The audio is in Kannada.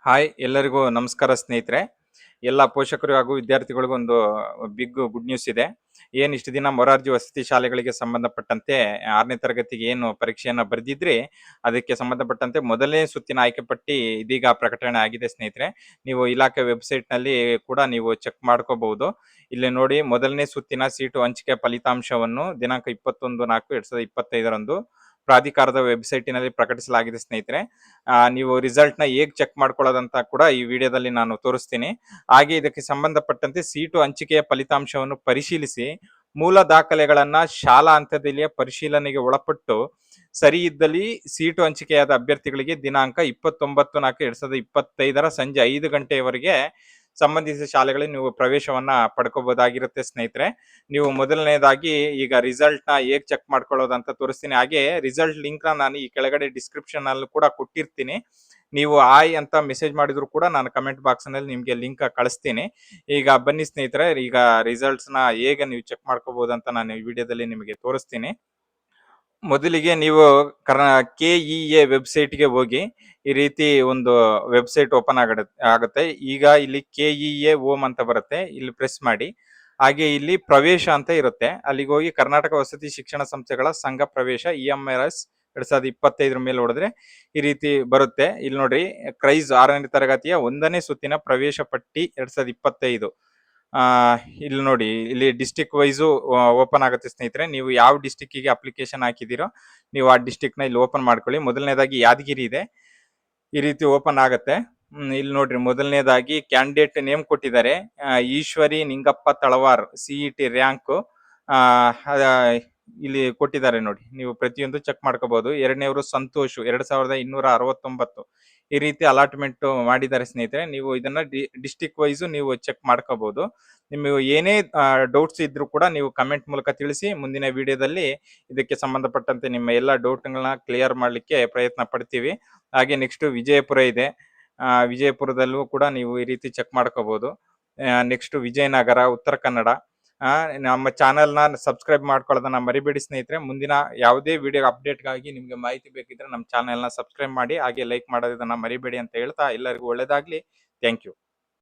ಹಾಯ್ ಎಲ್ಲರಿಗೂ ನಮಸ್ಕಾರ ಸ್ನೇಹಿತರೆ. ಎಲ್ಲ ಪೋಷಕರು ಹಾಗೂ ವಿದ್ಯಾರ್ಥಿಗಳಿಗೂ ಒಂದು ಬಿಗ್ ಗುಡ್ ನ್ಯೂಸ್ ಇದೆ. ಇಷ್ಟು ದಿನ ಮೊರಾರ್ಜಿ ವಸತಿ ಶಾಲೆಗಳಿಗೆ ಸಂಬಂಧಪಟ್ಟಂತೆ 6ನೇ ತರಗತಿಗೆ ಏನು ಪರೀಕ್ಷೆಯನ್ನ ಬರೆದಿದ್ರಿ, ಅದಕ್ಕೆ ಸಂಬಂಧಪಟ್ಟಂತೆ ಮೊದಲನೇ ಸುತ್ತಿನ ಆಯ್ಕೆ ಪಟ್ಟಿ ಇದೀಗ ಪ್ರಕಟಣೆ ಆಗಿದೆ ಸ್ನೇಹಿತರೆ. ನೀವು ಇಲಾಖೆ ವೆಬ್‌ಸೈಟ್‌ನಲ್ಲಿ ಕೂಡ ನೀವು ಚೆಕ್ ಮಾಡ್ಕೋಬಹುದು. ಇಲ್ಲಿ ನೋಡಿ, ಮೊದಲನೇ ಸುತ್ತಿನ ಸೀಟು ಹಂಚಿಕೆ ಫಲಿತಾಂಶವನ್ನು ದಿನಾಂಕ 21/4/2025ರಂದು ಪ್ರಾಧಿಕಾರದ ವೆಬ್‌ಸೈಟಿನಲ್ಲಿ ಪ್ರಕಟಿಸಲಾಗಿದೆ ಸ್ನೇಹಿತರೆ. ನೀವು ರಿಸಲ್ಟ್‌ನ ಹೇಗ್ ಚೆಕ್ ಮಾಡ್ಕೊಳ್ಳೋದಂತ ಕೂಡ ಈ ವಿಡಿಯೋದಲ್ಲಿ ನಾನು ತೋರಿಸ್ತೀನಿ. ಹಾಗೆ ಇದಕ್ಕೆ ಸಂಬಂಧಪಟ್ಟಂತೆ ಸೀಟು ಹಂಚಿಕೆಯ ಫಲಿತಾಂಶವನ್ನು ಪರಿಶೀಲಿಸಿ ಮೂಲ ದಾಖಲೆಗಳನ್ನ ಶಾಲಾ ಹಂತದಲ್ಲಿಯೇ ಪರಿಶೀಲನೆಗೆ ಒಳಪಟ್ಟು ಸರಿ ಇದ್ದಲ್ಲಿ ಸೀಟು ಹಂಚಿಕೆಯಾದ ಅಭ್ಯರ್ಥಿಗಳಿಗೆ ದಿನಾಂಕ 29/4/2025 ಸಂಜೆ 5 ಗಂಟೆಯವರೆಗೆ ಸಂಬಂಧಿಸಿದ ಶಾಲೆಗಳಲ್ಲಿ ನೀವು ಪ್ರವೇಶವನ್ನ ಪಡ್ಕೋಬಹುದಾಗಿರುತ್ತೆ ಸ್ನೇಹಿತರೆ. ನೀವು ಮೊದಲನೇದಾಗಿ ಈಗ ರಿಸಲ್ಟ್‌ನ ಹೇಗ್ ಚೆಕ್ ಮಾಡ್ಕೊಳ್ಳೋದಂತ ತೋರಿಸ್ತೀನಿ. ಹಾಗೆ ರಿಸಲ್ಟ್ ಲಿಂಕ್‌ನ ನಾನು ಈ ಕೆಳಗಡೆ ಡಿಸ್ಕ್ರಿಪ್ಷನ್ ಅಲ್ಲಿ ಕೂಡ ಕೊಟ್ಟಿರ್ತೀನಿ. ನೀವು ಹಾಯ್ ಅಂತ ಮೆಸೇಜ್ ಮಾಡಿದ್ರು ಕೂಡ ನಾನು ಕಮೆಂಟ್ ಬಾಕ್ಸ್ ನಲ್ಲಿ ನಿಮ್ಗೆ ಲಿಂಕ್ ಕಳಿಸ್ತೀನಿ. ಈಗ ಬನ್ನಿ ಸ್ನೇಹಿತರೆ, ಈಗ ರಿಸಲ್ಟ್ಸ್‌ನ ಹೇಗೆ ನೀವು ಚೆಕ್ ಮಾಡ್ಕೋಬಹುದು ಅಂತ ನಾನು ಈ ವಿಡಿಯೋದಲ್ಲಿ ನಿಮಗೆ ತೋರಿಸ್ತೀನಿ. ಮೊದಲಿಗೆ ನೀವು KEA ವೆಬ್‌ಸೈಟ್‌ಗೆ ಹೋಗಿ ಈ ರೀತಿ ಒಂದು ವೆಬ್‌ಸೈಟ್ ಓಪನ್ ಆಗುತ್ತೆ. ಈಗ ಇಲ್ಲಿ KEA ಹೋಮ್ ಅಂತ ಬರುತ್ತೆ, ಇಲ್ಲಿ ಪ್ರೆಸ್ ಮಾಡಿ. ಹಾಗೆ ಇಲ್ಲಿ ಪ್ರವೇಶ ಅಂತ ಇರುತ್ತೆ, ಅಲ್ಲಿಗೆ ಹೋಗಿ ಕರ್ನಾಟಕ ವಸತಿ ಶಿಕ್ಷಣ ಸಂಸ್ಥೆಗಳ ಸಂಘ ಪ್ರವೇಶ EMRS 2025 ಮೇಲೆ ಹೊಡೆದ್ರೆ ಈ ರೀತಿ ಬರುತ್ತೆ. ಇಲ್ಲಿ ನೋಡ್ರಿ, ಕ್ರೈಸ್ 6ನೇ ತರಗತಿಯ 1ನೇ ಸುತ್ತಿನ ಪ್ರವೇಶ ಪಟ್ಟಿ 2025. ಇಲ್ಲಿ ನೋಡಿ, ಇಲ್ಲಿ ಡಿಸ್ಟಿಕ್ ವೈಸು ಓಪನ್ ಆಗುತ್ತೆ ಸ್ನೇಹಿತರೆ. ನೀವು ಯಾವ ಡಿಸ್ಟಿಕ್ಕಿಗೆ ಅಪ್ಲಿಕೇಶನ್ ಹಾಕಿದ್ದೀರೋ ನೀವು ಆ ಡಿಸ್ಟಿಕ್‌ನ ಇಲ್ಲಿ ಓಪನ್ ಮಾಡ್ಕೊಳ್ಳಿ. ಮೊದಲನೇದಾಗಿ ಯಾದಗಿರಿ ಇದೆ, ಈ ರೀತಿ ಓಪನ್ ಆಗತ್ತೆ. ಇಲ್ಲಿ ನೋಡ್ರಿ, ಮೊದಲನೇದಾಗಿ ಕ್ಯಾಂಡಿಡೇಟ್ ನೇಮ್ ಕೊಟ್ಟಿದ್ದಾರೆ, ಈಶ್ವರಿ ನಿಂಗಪ್ಪ ತಳವಾರ್, CET ರ್ಯಾಂಕು ಇಲ್ಲಿ ಕೊಟ್ಟಿದ್ದಾರೆ ನೋಡಿ, ನೀವು ಪ್ರತಿಯೊಂದು ಚೆಕ್ ಮಾಡ್ಕೋಬಹುದು. ಎರಡನೇವರು ಸಂತೋಷ್ 2269, ಈ ರೀತಿ ಅಲಾಟ್ಮೆಂಟ್ ಮಾಡಿದ್ದಾರೆ ಸ್ನೇಹಿತರೆ. ನೀವು ಇದನ್ನ ಡಿಸ್ಟಿಕ್ ವೈಸ್ ನೀವು ಚೆಕ್ ಮಾಡ್ಕೋಬಹುದು. ನಿಮಗೆ ಏನೇ ಡೌಟ್ಸ್ ಇದ್ರೂ ಕೂಡ ನೀವು ಕಮೆಂಟ್ ಮೂಲಕ ತಿಳಿಸಿ. ಮುಂದಿನ ವಿಡಿಯೋದಲ್ಲಿ ಇದಕ್ಕೆ ಸಂಬಂಧಪಟ್ಟಂತೆ ನಿಮ್ಮ ಎಲ್ಲ ಡೌಟ್ಗಳನ್ನ ಕ್ಲಿಯರ್ ಮಾಡ್ಲಿಕ್ಕೆ ಪ್ರಯತ್ನ ಪಡ್ತೀವಿ. ಹಾಗೆ ನೆಕ್ಸ್ಟ್ ವಿಜಯಪುರ ಇದೆ, ವಿಜಯಪುರದಲ್ಲೂ ಕೂಡ ನೀವು ಈ ರೀತಿ ಚೆಕ್ ಮಾಡ್ಕೋಬಹುದು. ನೆಕ್ಸ್ಟ್ ವಿಜಯನಗರ, ಉತ್ತರ ಕನ್ನಡ. ನಮ್ಮ ಚಾನೆಲ್ನ ಸಬ್ಸ್ಕ್ರೈಬ್ ಮಾಡ್ಕೊಳ್ಳೋದನ್ನ ಮರಿಬೇಡಿ ಸ್ನೇಹಿತರೆ. ಮುಂದಿನ ಯಾವುದೇ ವಿಡಿಯೋ ಅಪ್ಡೇಟ್ಗಾಗಿ ನಿಮಗೆ ಮಾಹಿತಿ ಬೇಕಿದ್ರೆ ನಮ್ಮ ಚಾನೆಲ್ನ ಸಬ್ಸ್ಕ್ರೈಬ್ ಮಾಡಿ, ಹಾಗೆ ಲೈಕ್ ಮಾಡೋದನ್ನ ಮರಿಬೇಡಿ ಅಂತ ಹೇಳ್ತಾ ಎಲ್ಲರಿಗೂ ಒಳ್ಳೇದಾಗ್ಲಿ. Thank you.